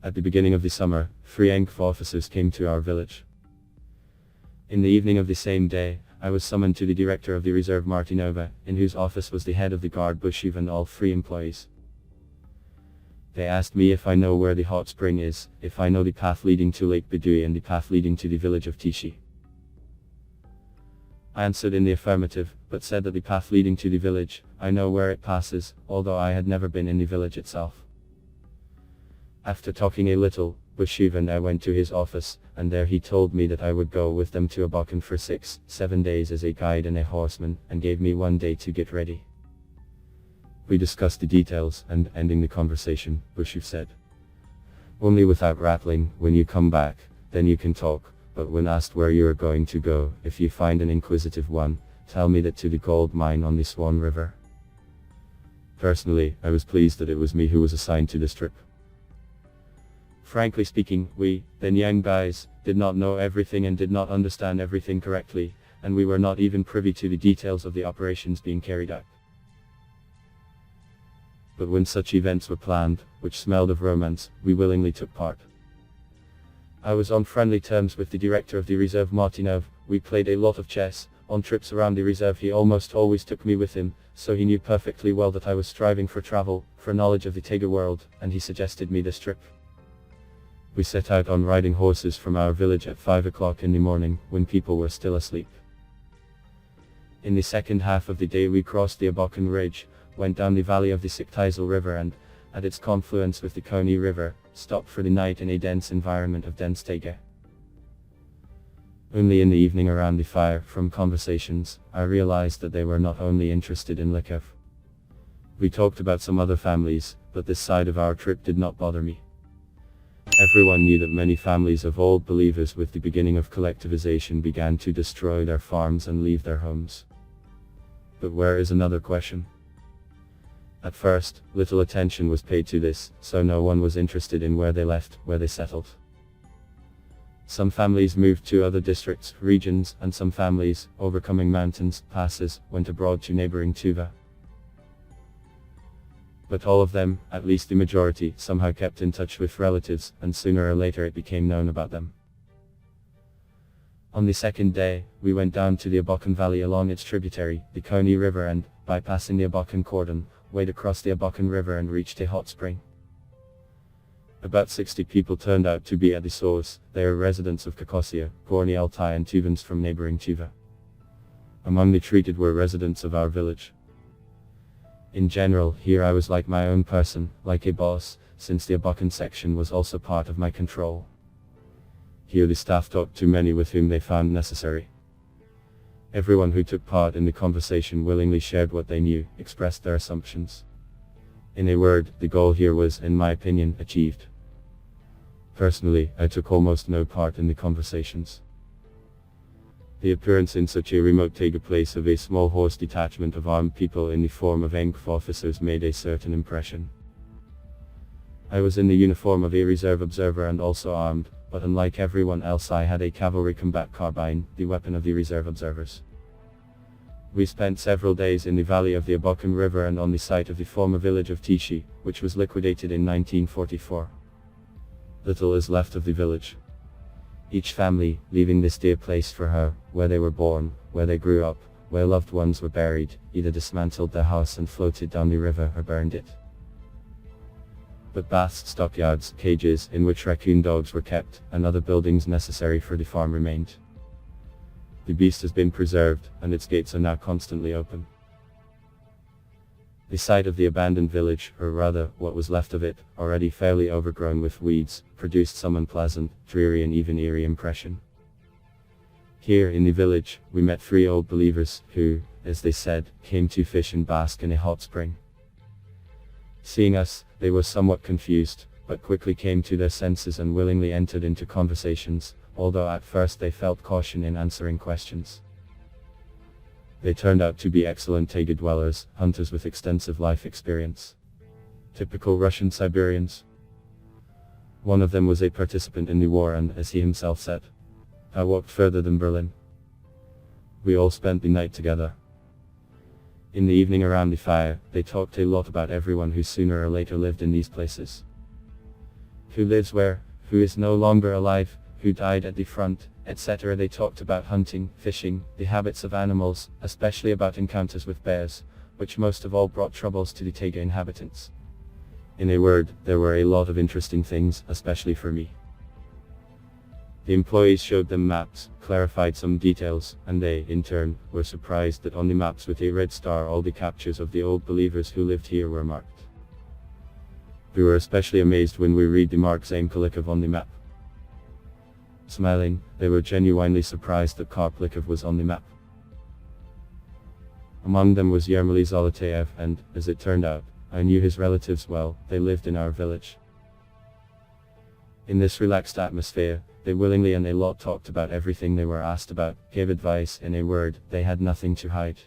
At the beginning of the summer, 3 NKVD officers came to our village. In the evening of the same day, I was summoned to the director of the reserve Martynova, in whose office was the head of the guard Bushuev and all 3 employees. They asked me if I know where the hot spring is, if I know the path leading to Lake Beduy and the path leading to the village of Tishi. I answered in the affirmative, but said that the path leading to the village, I know where it passes, although I had never been in the village itself. After talking a little, Bushuev and I went to his office, and there he told me that I would go with them to Abakan for 6-7 days as a guide and a horseman, and gave me 1 day to get ready. We discussed the details, and ending the conversation, Bushuev said, "Only without rattling, when you come back, then you can talk, but when asked where you are going to go, if you find an inquisitive one, tell me that to the gold mine on the Swan River." Personally, I was pleased that it was me who was assigned to this trip. Frankly speaking, we, the young guys, did not know everything and did not understand everything correctly, and we were not even privy to the details of the operations being carried out. But when such events were planned, which smelled of romance, we willingly took part. I was on friendly terms with the director of the reserve Martynov. We played a lot of chess. On trips around the reserve he almost always took me with him, so he knew perfectly well that I was striving for travel, for knowledge of the taiga world, and he suggested me this trip. We set out on riding horses from our village at 5 o'clock in the morning, when people were still asleep. In the second half of the day we crossed the Abakan ridge, went down the valley of the Swan River and, at its confluence with the Swan River, stopped for the night in a dense environment of dense taiga. Only in the evening around the fire, from conversations, I realized that they were not only interested in Lykov. We talked about some other families, but this side of our trip did not bother me. Everyone knew that many families of old believers with the beginning of collectivization began to destroy their farms and leave their homes. But where is another question? At first, little attention was paid to this, so no one was interested in where they left, where they settled. Some families moved to other districts, regions, and some families, overcoming mountains, passes, went abroad to neighboring Tuva. But all of them, at least the majority, somehow kept in touch with relatives, and sooner or later it became known about them. On the second day, we went down to the Abakan valley along its tributary, the Swan River, and, bypassing the Abakan cordon, wade across the Abakan River and reached a hot spring. About 60 people turned out to be at the source. They are residents of Caucasia, Gorny Altai and Tuvans from neighboring Tuva. Among the treated were residents of our village. In general, here I was like my own person, like a boss, since the Abakan section was also part of my control. Here the staff talked to many with whom they found necessary. Everyone who took part in the conversation willingly shared what they knew, expressed their assumptions. In a word, the goal here was, in my opinion, achieved. Personally, I took almost no part in the conversations. The appearance in such a remote taiga place of a small horse detachment of armed people in the form of NKVD officers made a certain impression. I was in the uniform of a reserve observer and also armed, but unlike everyone else I had a cavalry combat carbine, the weapon of the reserve observers. We spent several days in the valley of the Abakan River and on the site of the former village of Tishi, which was liquidated in 1944. Little is left of the village. Each family, leaving this dear place for her, where they were born, where they grew up, where loved ones were buried, either dismantled their house and floated down the river or burned it. But baths, stockyards, cages in which raccoon dogs were kept, and other buildings necessary for the farm remained. The beast has been preserved, and its gates are now constantly open. The site of the abandoned village, or rather, what was left of it, already fairly overgrown with weeds, produced some unpleasant, dreary and even eerie impression. Here in the village, we met 3 old believers, who, as they said, came to fish and bask in a hot spring. Seeing us, they were somewhat confused, but quickly came to their senses and willingly entered into conversations, although at first they felt caution in answering questions. They turned out to be excellent taiga dwellers, hunters with extensive life experience. Typical Russian Siberians. One of them was a participant in the war and, as he himself said, I walked further than Berlin. We all spent the night together. In the evening around the fire, they talked a lot about everyone who sooner or later lived in these places. Who lives where, who is no longer alive, who died at the front, etc. They talked about hunting, fishing, the habits of animals, especially about encounters with bears, which most of all brought troubles to the taiga inhabitants. In a word, there were a lot of interesting things, especially for me. The employees showed them maps, clarified some details, and they, in turn, were surprised that on the maps with a red star all the captures of the old believers who lived here were marked. We were especially amazed when we read the mark Karp Lykov on the map. Smiling, they were genuinely surprised that Karp Lykov was on the map. Among them was Hermit Zolotayev, and, as it turned out, I knew his relatives well. They lived in our village. In this relaxed atmosphere, they willingly and a lot talked about everything they were asked about, gave advice. In a word, they had nothing to hide.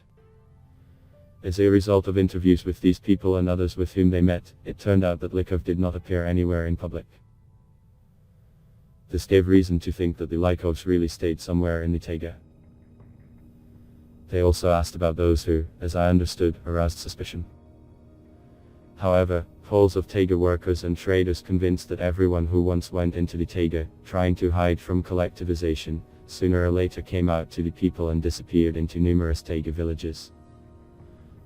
As a result of interviews with these people and others with whom they met, it turned out that Lykov did not appear anywhere in public. This gave reason to think that the Lykovs really stayed somewhere in the taiga. They also asked about those who, as I understood, aroused suspicion. However, polls of taiga workers and traders convinced that everyone who once went into the taiga, trying to hide from collectivization, sooner or later came out to the people and disappeared into numerous taiga villages.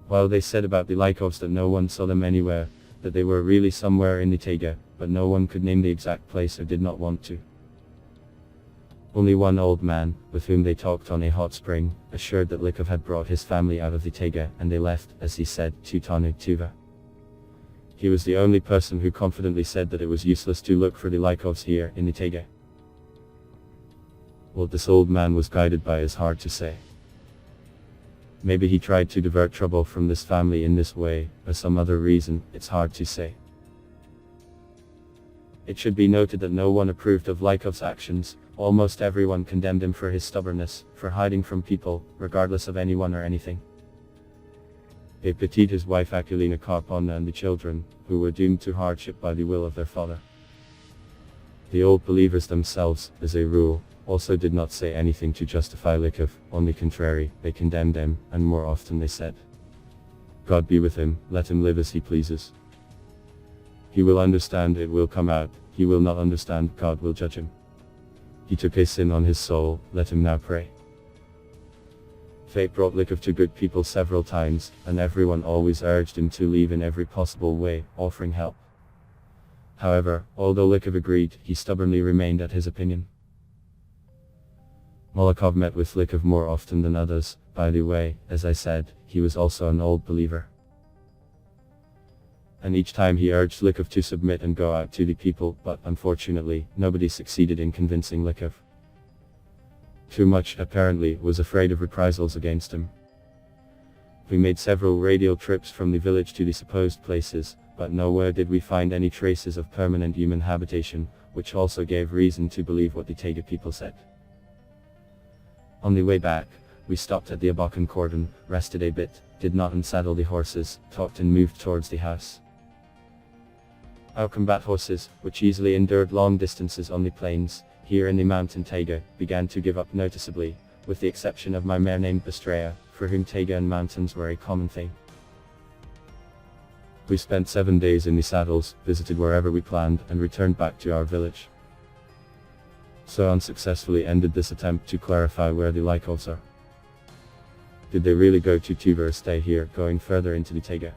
While they said about the Lykovs that no one saw them anywhere, that they were really somewhere in the taiga, but no one could name the exact place or did not want to. Only one old man, with whom they talked on a hot spring, assured that Lykov had brought his family out of the taiga, and they left, as he said, to Tuva. He was the only person who confidently said that it was useless to look for the Lykovs here in the taiga. What this old man was guided by is hard to say. Maybe he tried to divert trouble from this family in this way, or some other reason, it's hard to say. It should be noted that no one approved of Lykov's actions. Almost everyone condemned him for his stubbornness, for hiding from people, regardless of anyone or anything. They pitied his wife Akulina Karpovna and the children, who were doomed to hardship by the will of their father. The old believers themselves, as a rule, also did not say anything to justify Lykov. On the contrary, they condemned him, and more often they said, "God be with him, let him live as he pleases. He will understand, it will come out, he will not understand, God will judge him. He took a sin on his soul, let him now pray." Fate brought Lykov to good people several times, and everyone always urged him to leave in every possible way, offering help. However, although Lykov agreed, he stubbornly remained at his opinion. Molokov met with Lykov more often than others. By the way, as I said, he was also an old believer. And each time he urged Lykov to submit and go out to the people, but unfortunately, nobody succeeded in convincing Lykov. Too much, apparently, was afraid of reprisals against him. We made several radial trips from the village to the supposed places, but nowhere did we find any traces of permanent human habitation, which also gave reason to believe what the taiga people said. On the way back, we stopped at the Abakan cordon, rested a bit, did not unsaddle the horses, talked and moved towards the house. Our combat horses, which easily endured long distances on the plains, here in the mountain taiga, began to give up noticeably, with the exception of my mare named Bistrea, for whom taiga and mountains were a common thing. We spent 7 days in the saddles, visited wherever we planned, and returned back to our village. So unsuccessfully ended this attempt to clarify where the Lykovs are. Did they really go to Tuva or stay here, going further into the taiga?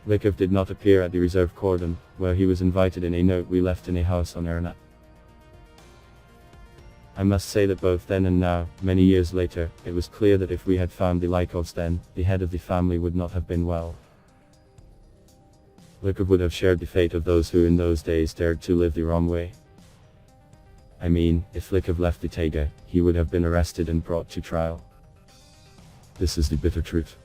Lykov did not appear at the reserve cordon, where he was invited in a note we left in a house on Hermit. I must say that both then and now, many years later, it was clear that if we had found the Lykovs then, the head of the family would not have been well. Lykov would have shared the fate of those who in those days dared to live the wrong way. I mean, if Lykov left the taiga, he would have been arrested and brought to trial. This is the bitter truth.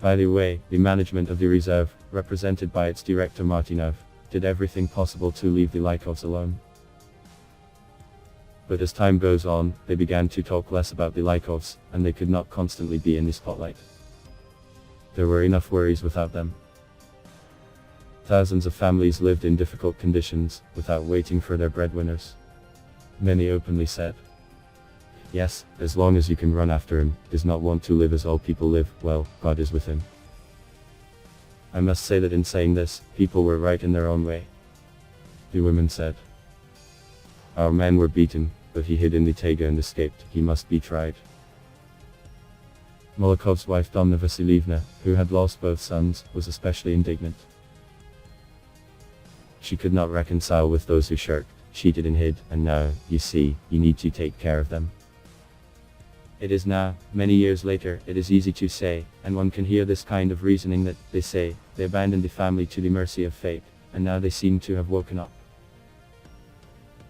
By the way, the management of the reserve, represented by its director Martynov, did everything possible to leave the Lykovs alone. But as time goes on, they began to talk less about the Lykovs, and they could not constantly be in the spotlight. There were enough worries without them. Thousands of families lived in difficult conditions, without waiting for their breadwinners. Many openly said, "Yes, as long as you can run after him, does not want to live as all people live, well, God is with him." I must say that in saying this, people were right in their own way. The women said, "Our men were beaten, but he hid in the taiga and escaped, he must be tried." Molokov's wife Domna Vasilievna, who had lost both sons, was especially indignant. She could not reconcile with those who shirked, cheated and hid, and now, you see, you need to take care of them. It is now, many years later, it is easy to say, and one can hear this kind of reasoning that, they say, they abandoned the family to the mercy of fate, and now they seem to have woken up.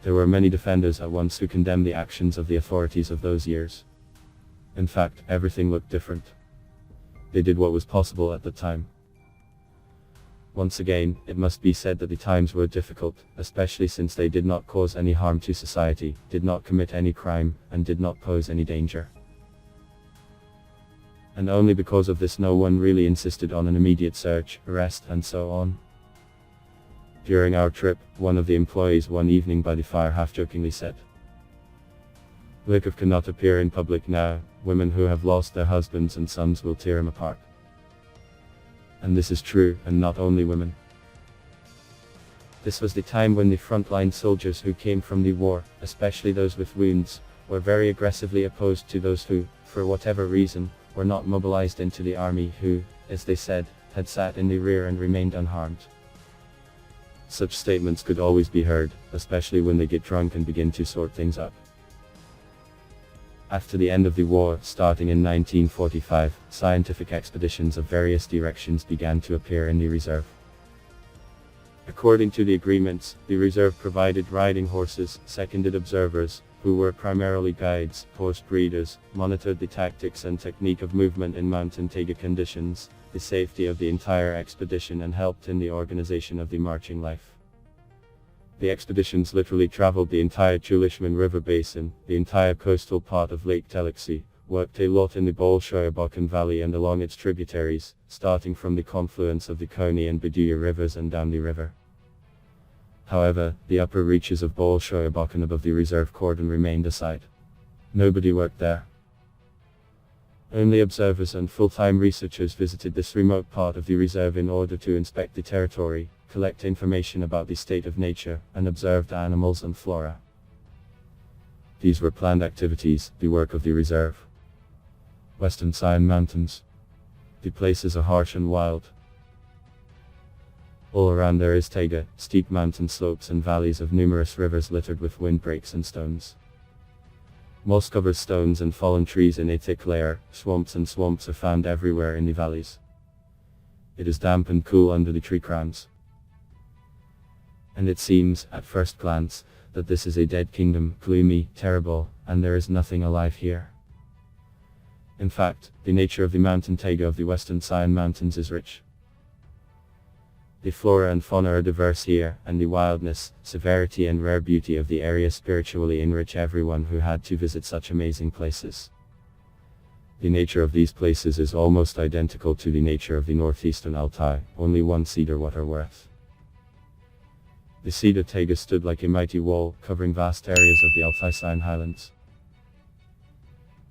There were many defenders at once who condemned the actions of the authorities of those years. In fact, everything looked different. They did what was possible at the time. Once again, it must be said that the times were difficult, especially since they did not cause any harm to society, did not commit any crime, and did not pose any danger. And only because of this no one really insisted on an immediate search, arrest, and so on. During our trip, one of the employees one evening by the fire half-jokingly said, "Lykov cannot appear in public now, women who have lost their husbands and sons will tear him apart." And this is true, and not only women. This was the time when the frontline soldiers who came from the war, especially those with wounds, were very aggressively opposed to those who, for whatever reason, were not mobilized into the army who, as they said, had sat in the rear and remained unharmed. Such statements could always be heard, especially when they get drunk and begin to sort things up. After the end of the war, starting in 1945, scientific expeditions of various directions began to appear in the reserve. According to the agreements, the reserve provided riding horses, seconded observers, who were primarily guides, horse breeders, monitored the tactics and technique of movement in mountain taiga conditions, the safety of the entire expedition, and helped in the organization of the marching life. The expeditions literally traveled the entire Swan River basin, the entire coastal part of Lake Beduy, worked a lot in the Abakan Valley and along its tributaries, starting from the confluence of the Koni and Beduy rivers and down the river. However, the upper reaches of Abakan above the reserve cordon remained aside. Nobody worked there. Only observers and full-time researchers visited this remote part of the reserve in order to inspect the territory, collect information about the state of nature, and observe the animals and flora. These were planned activities, the work of the reserve. Western Scion Mountains. The places are harsh and wild. All around there is taiga, steep mountain slopes and valleys of numerous rivers littered with windbreaks and stones. Moss-covered stones and fallen trees in a thick layer, swamps are found everywhere in the valleys. It is damp and cool under the tree crowns. And it seems, at first glance, that this is a dead kingdom, gloomy, terrible, and there is nothing alive here. In fact, the nature of the mountain taiga of the Western Scion Mountains is rich. The flora and fauna are diverse here, and the wildness, severity and rare beauty of the area spiritually enrich everyone who had to visit such amazing places. The nature of these places is almost identical to the nature of the northeastern Altai, only one cedar water worth. The cedar taiga stood like a mighty wall, covering vast areas of the Altai Scion highlands.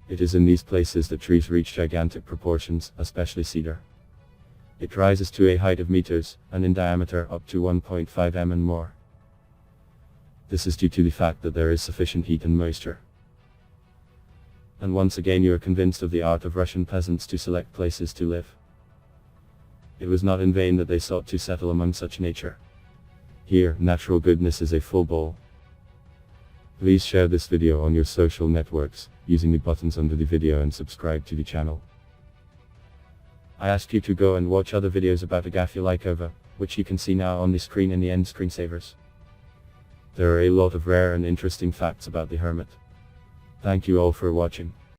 It is in these places that trees reach gigantic proportions, especially cedar. It rises to a height of meters, and in diameter up to 1.5 m and more. This is due to the fact that there is sufficient heat and moisture. And once again you are convinced of the art of Russian peasants to select places to live. It was not in vain that they sought to settle among such nature. Here, natural goodness is a full bowl. Please share this video on your social networks, using the buttons under the video, and subscribe to the channel. I ask you to go and watch other videos about Agafia Lykova, which you can see now on the screen in the end screensavers. There are a lot of rare and interesting facts about the Hermit. Thank you all for watching.